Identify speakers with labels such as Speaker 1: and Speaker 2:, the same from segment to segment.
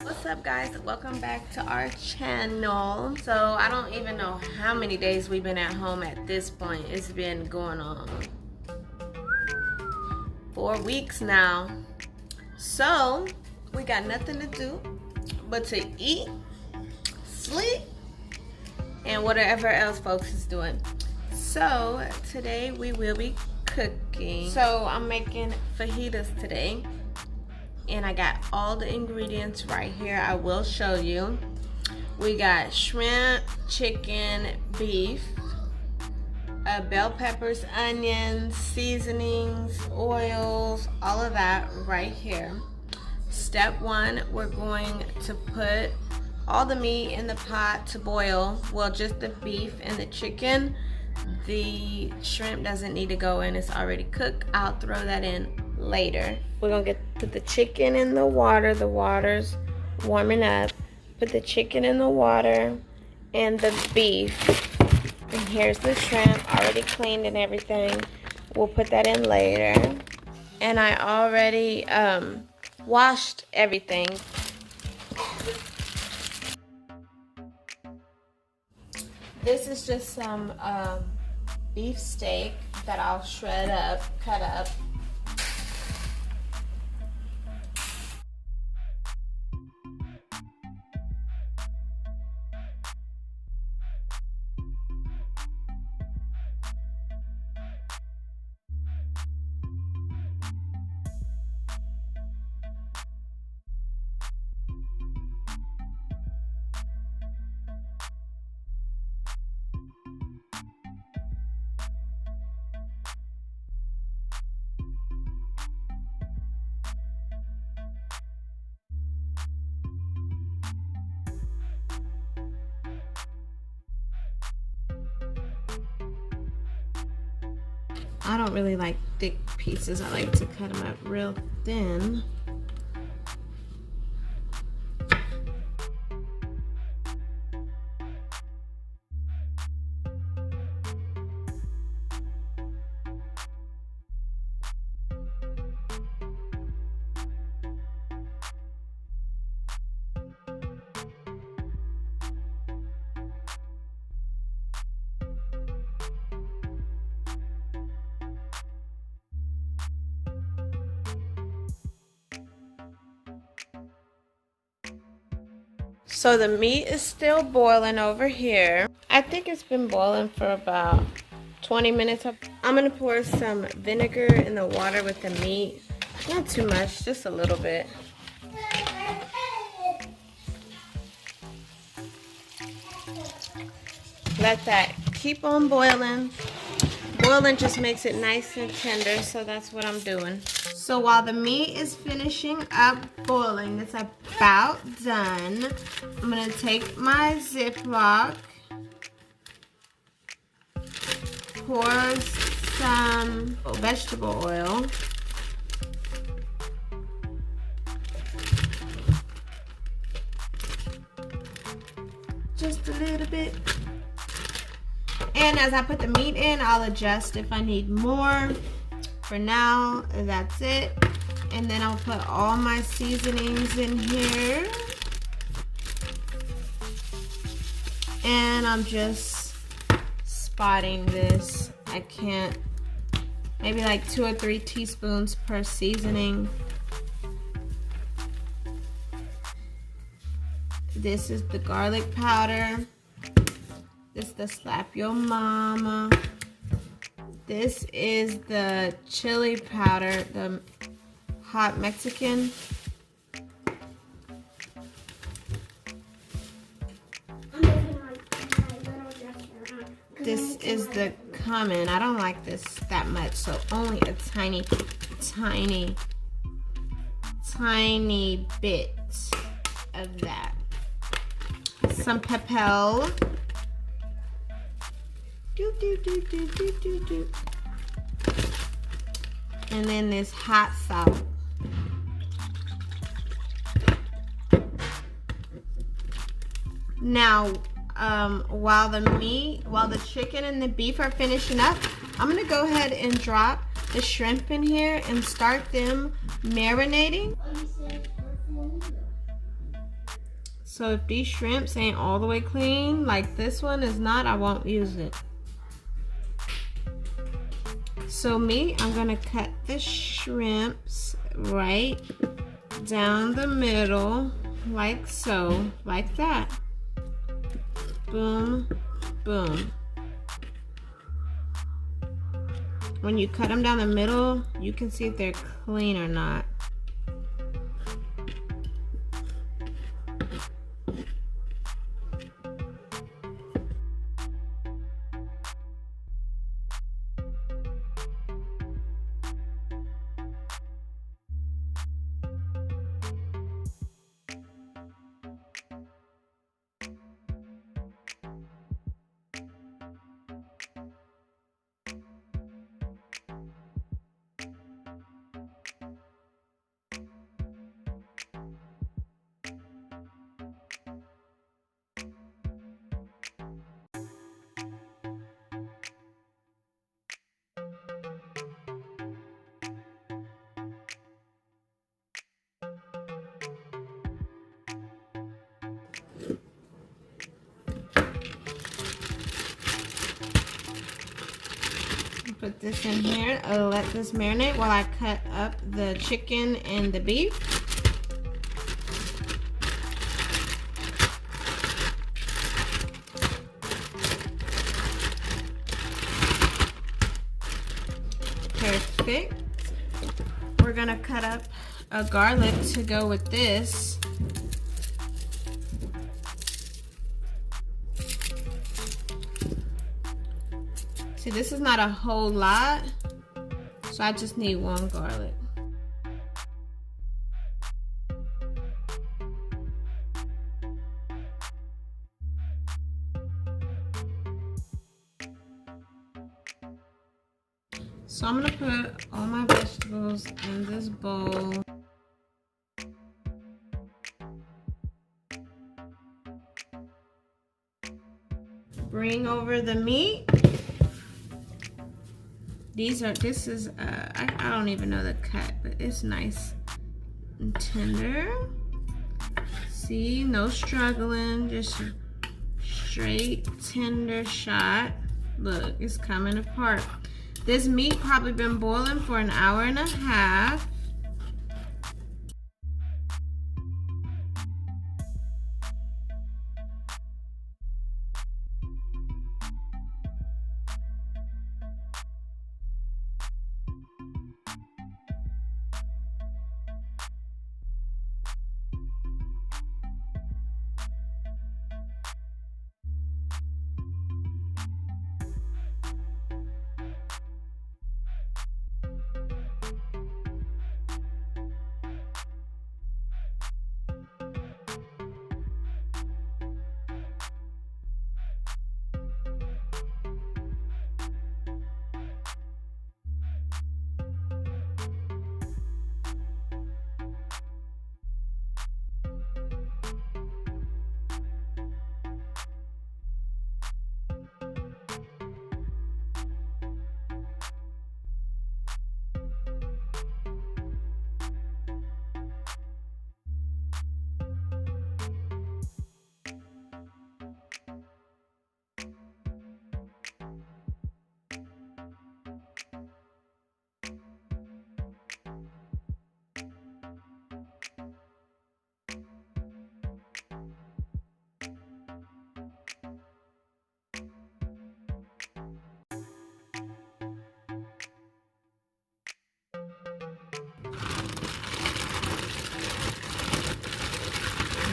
Speaker 1: What's up, guys? Welcome back to our channel. So I don't even know how many days we've been at home at this point. It's been going on 4 weeks now. So we got nothing to do but to eat, sleep, and whatever else folks is doing. So today we will be cooking. So I'm making fajitas today. And I got all the ingredients right here. I will show you. We got shrimp, chicken, beef, bell peppers, onions, seasonings, oils, all of that right here. Step one, we're going to put all the meat in the pot to boil. Well, just the beef and the chicken. The shrimp doesn't need to go in, it's already cooked. I'll throw that in later. We're gonna put the chicken in the water. The water's warming up. Put the chicken in the water and the beef. And here's the shrimp, already cleaned and everything. We'll put that in later. And I already washed everything. This is just some beef steak that I'll shred up, cut up. I don't really like thick pieces. I like to cut them up real thin. So the meat is still boiling over here. I think it's been boiling for about 20 minutes. I'm gonna pour some vinegar in the water with the meat. Not too much, just a little bit. Let that keep on boiling. Boiling just makes it nice and tender, so that's what I'm doing. So while the meat is finishing up boiling, it's about done. I'm gonna take my Ziploc, pour some vegetable oil, just a little bit. And as I put the meat in, I'll adjust if I need more. For now, that's it. And then I'll put all my seasonings in here. And I'm just spotting this. I can't, maybe like 2 or 3 teaspoons per seasoning. This is the garlic powder. This is the Slap Your Mama. This is the chili powder, the hot Mexican. This is the cumin. I don't like this that much, so only a tiny bit of that. Some pepper. And then this hot salt. Now, while the chicken and the beef are finishing up, I'm gonna go ahead and drop the shrimp in here and start them marinating. So if these shrimps ain't all the way clean, like this one is not, I won't use it. So I'm gonna cut the shrimps right down the middle, like so, like that. Boom, boom. When you cut them down the middle, you can see if they're clean or not. Put this in here. I'll let this marinate while I cut up the chicken and the beef. Perfect. We're gonna cut up a garlic to go with this. See, this is not a whole lot, so I just need one garlic. So I'm gonna put all my vegetables in this bowl. Bring over the meat. This is, I don't even know the cut, but it's nice and tender. See, no struggling, just a straight tender shot. Look, it's coming apart. This meat probably been boiling for an hour and a half.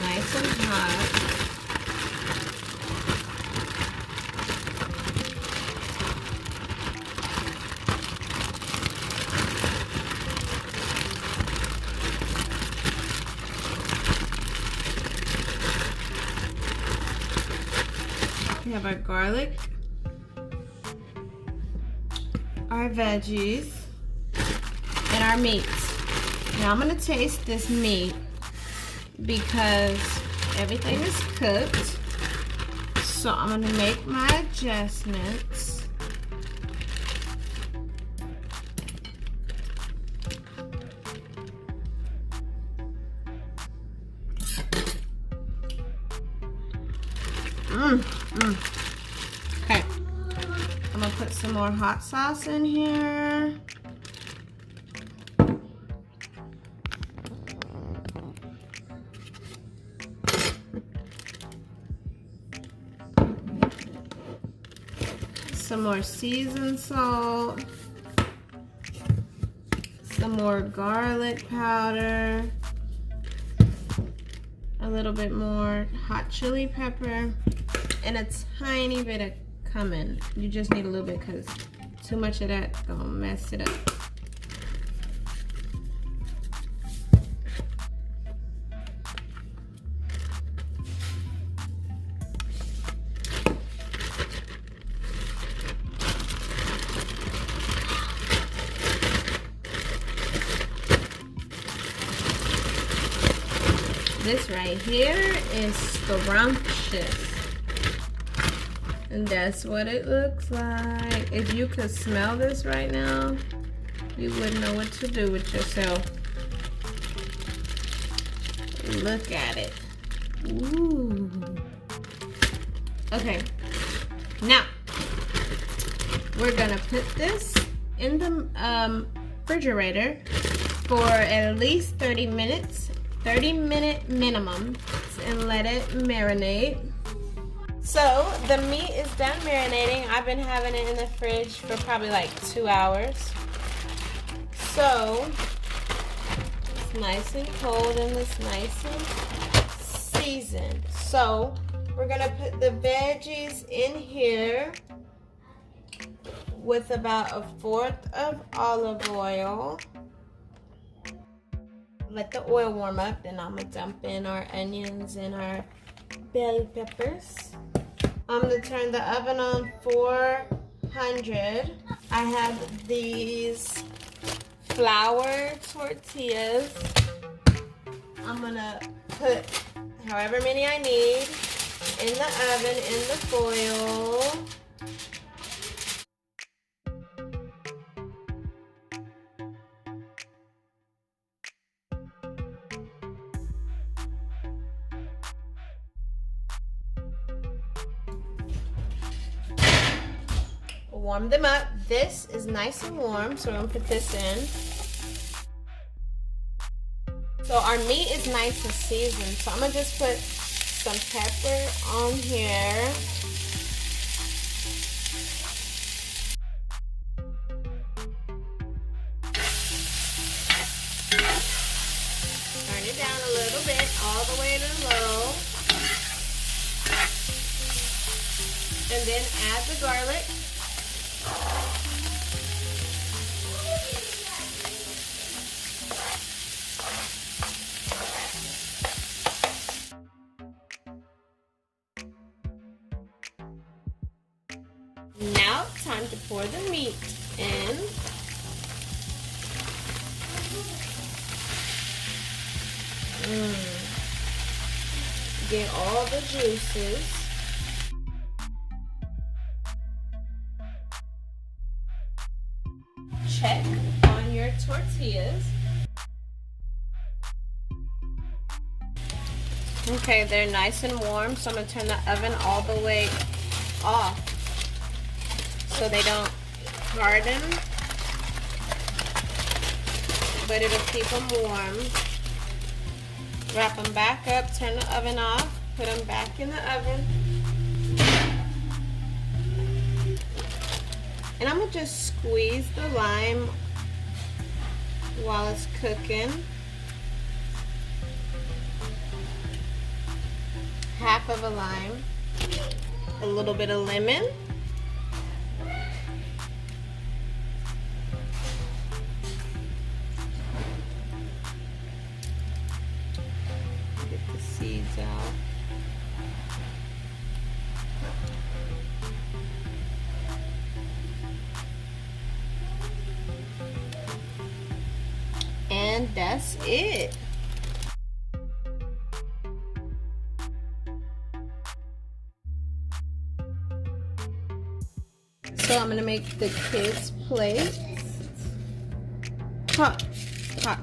Speaker 1: Nice and hot. We have our garlic, our veggies, and our meats. Now I'm gonna taste this meat because everything is cooked. So I'm gonna make my adjustments. Okay, I'm gonna put some more hot sauce in here. Some more seasoned salt. Some more garlic powder. A little bit more hot chili pepper. And a tiny bit of cumin. You just need a little bit because too much of that's gonna mess it up. This right here is scrumptious. And that's what it looks like. If you could smell this right now, you wouldn't know what to do with yourself. Look at it. Ooh. Okay, now we're gonna put this in the refrigerator for at least 30 minutes, 30-minute minimum, and let it marinate. So the meat is done marinating. I've been having it in the fridge for probably like 2 hours. So it's nice and cold and it's nice and seasoned. So we're gonna put the veggies in here with about 1/4 of olive oil. Let the oil warm up, then I'm gonna dump in our onions and our bell peppers. I'm gonna turn the oven on 400. I have these flour tortillas. I'm gonna put however many I need in the oven in the foil. Warm them up. This is nice and warm, so I'm gonna put this in. So our meat is nice and seasoned, so I'm gonna just put some pepper on here. Turn it down a little bit, all the way to low. And then add the garlic. Now time to pour the meat in. Get all the juices. Check on your tortillas. Okay, they're nice and warm, so I'm gonna turn the oven all the way off so they don't harden, but it'll keep them warm. Wrap them back up, turn the oven off, put them back in the oven. And I'm gonna just squeeze the lime while it's cooking. Half of a lime, a little bit of lemon. Get the seeds out. And that's it. So I'm gonna make the kids' plates hot, hot.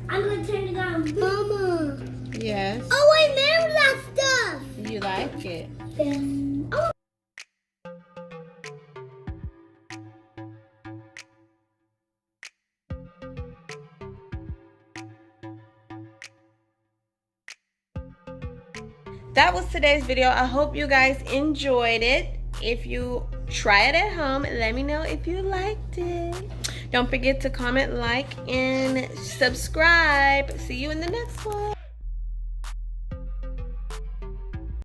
Speaker 2: I'm gonna turn it on. Mama.
Speaker 1: Yes.
Speaker 2: Oh, I remember that stuff.
Speaker 1: You like it?
Speaker 2: Yes. Oh.
Speaker 1: That was today's video. I hope you guys enjoyed it. If you try it at home, let me know if you liked it. Don't forget to comment, like, and subscribe. See you in the next one.